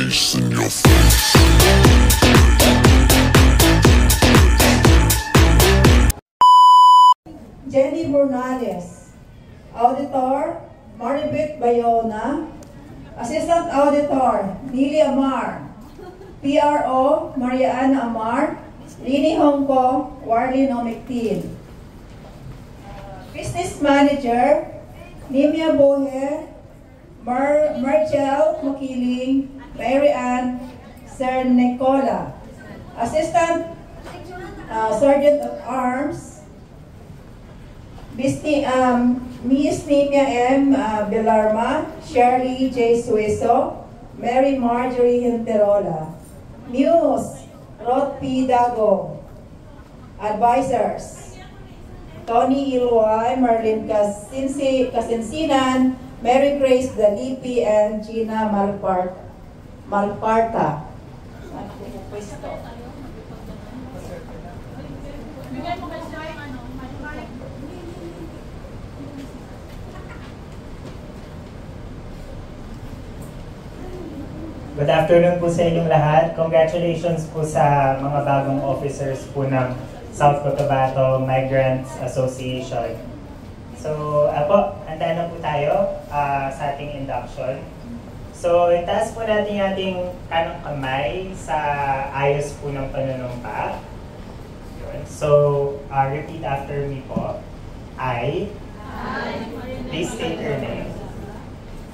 face in your face. Jenny Bernales. Auditor, Maribeth Bayona. Assistant Auditor, Nili Amar. PRO, Mariana Amar. Rini Hongko, Warlin Omictin. Business Manager, Nimia Bohe, Marcel Makiling, Mary Ann Cernecola. Assistant Sergeant of Arms, Miss Nimia M. Belarma, Shirley J. Sueso, Mary Marjorie Hinterola. Muse, Rod P. Dago. Advisors, Tony Iloy, Marlene Kasinsinan, Mary Grace Dalipi, and Gina Malparta. Good afternoon po sa inyong lahat. Congratulations po sa mga bagong officers po ng South Cotabato Migrants Association. So, handa na po tayo sa ating induction. So, itaas po natin yung ating kanang kamay sa ayos po ng panunumpa. So, repeat after me po. I, please state your name.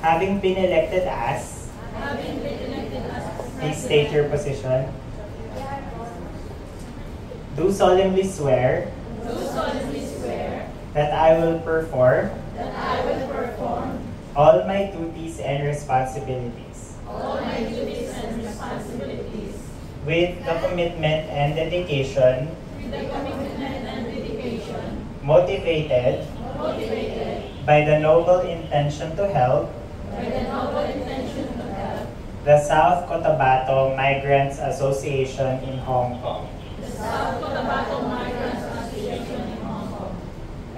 Having been elected as, please state your position. Do solemnly swear that I will perform all my duties and responsibilities with the commitment and dedication motivated by the noble intention to help the South Cotabato Migrants Association in Hong Kong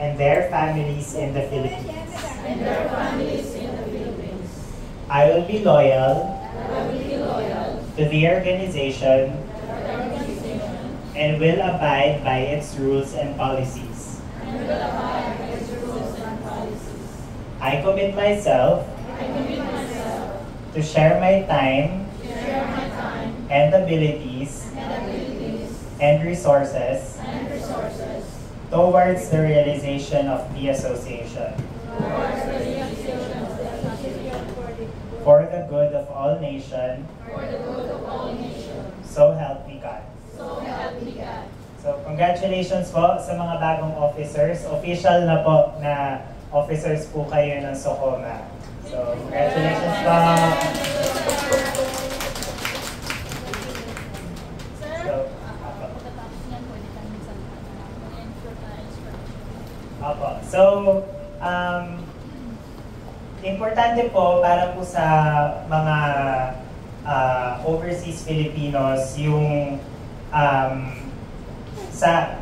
and their families in the Philippines. I will be loyal to the organization and will abide by its rules and policies. I commit myself to share my time and abilities and resources towards the realization of the association for the good of all nations. So help me God. So congratulations po sa mga bagong officers. Official na po na officers po kayo ng SOCOMA. So congratulations po. So, importante po para po sa mga overseas Filipinos yung sa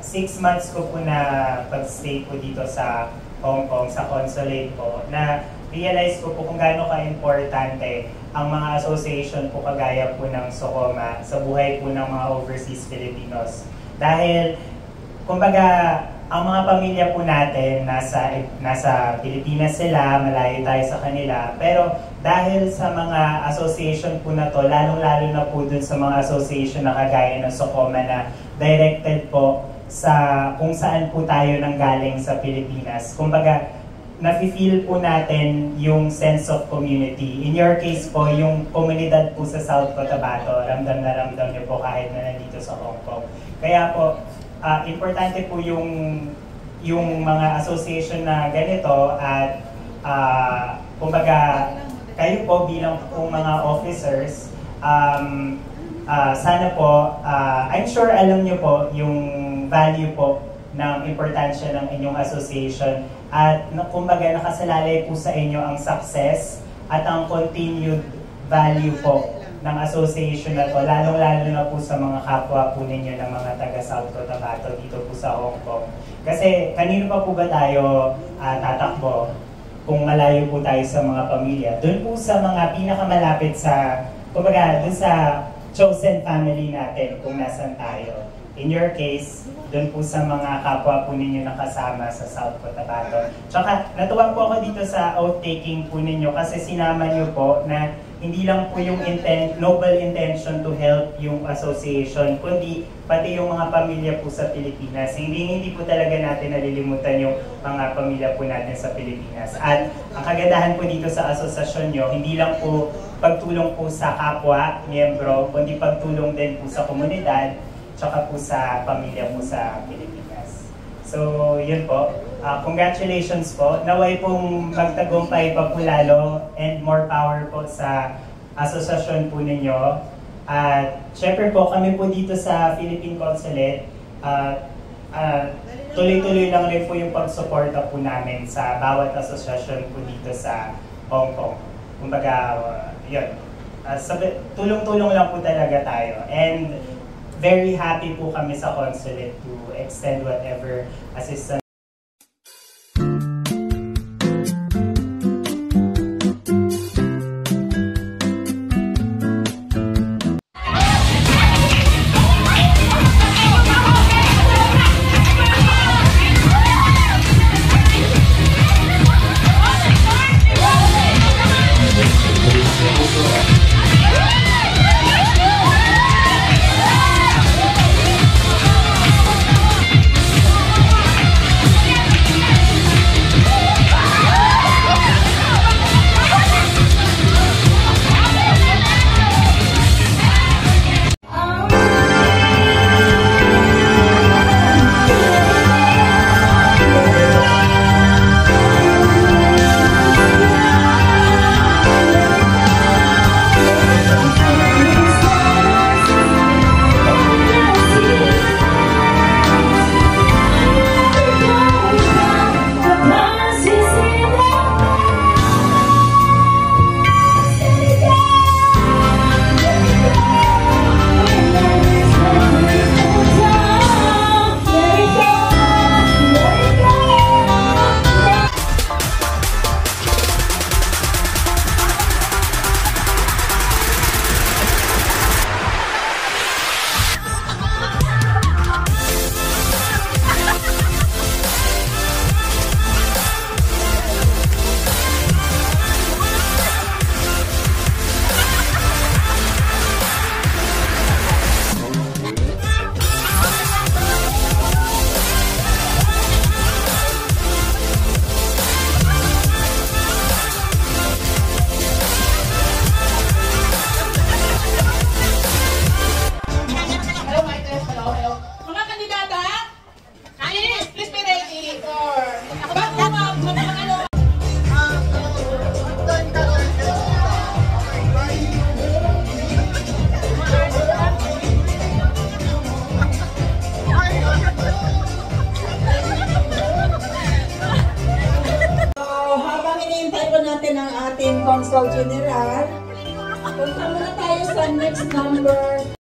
6 months ko po na pag-stay po dito sa Hong Kong, sa consulate po, na realize ko po kung gaano ka-importante ang mga association po kagaya po ng SOCOMA sa buhay po ng mga overseas Filipinos. Dahil, kumbaga, ang mga pamilya po natin nasa Pilipinas sila, malayo tayo sa kanila. Pero dahil sa mga association po na to, lalong-lalo na po dun sa mga association na kagaya ng SOCOMA na directed po sa kung saan po tayo nanggaling sa Pilipinas. Kumbaga, nafe-feel po natin yung sense of community. In your case po, yung komunidad po sa South Cotabato, ramdam na ramdam niyo po kahit na nandito sa Hong Kong. Kaya po, importante po yung mga association na ganito at kumbaga kayo po bilang po mga officers, sana po, I'm sure alam nyo po yung value po ng importansya ng inyong association at kumbaga nakasalalay po sa inyo ang success at ang continued value po ng association na to, lalong-lalo na po sa mga kapwa po ninyo ng mga taga South Cotabato dito po sa Hong Kong. Kasi kanino pa po ba tayo tatakbo? kung malayo po tayo sa mga pamilya. Doon po sa mga pinakamalapit sa, kumbaga, doon sa chosen family natin kung nasan tayo. In your case, doon po sa mga kapwa po ninyo nakasama sa South Cotabato. Tsaka natuwa po ako dito sa oath-taking po ninyo kasi sinama nyo po na hindi lang po yung noble intention to help yung association, kundi pati yung mga pamilya po sa Pilipinas. Hindi po talaga natin nalilimutan yung mga pamilya po natin sa Pilipinas. At ang kagandahan po dito sa asosasyon nyo, hindi lang po pagtulong po sa kapwa, miyembro, kundi pagtulong din po sa komunidad, tsaka po sa pamilya po sa Pilipinas. So, yun po. Congratulations po. Naway pong magtagumpay pa po lalo and more power po sa asosasyon po ninyo. At syempre po kami po dito sa Philippine Consulate, tuloy-tuloy lang rin po yung pagsuporta po namin sa bawat asosasyon po dito sa Hong Kong. Kumbaga, yun. Tulong-tulong lang po talaga tayo. And very happy po kami sa Consulate to extend whatever assistance. natin ang ating Consul General. Punta muna tayo sa next number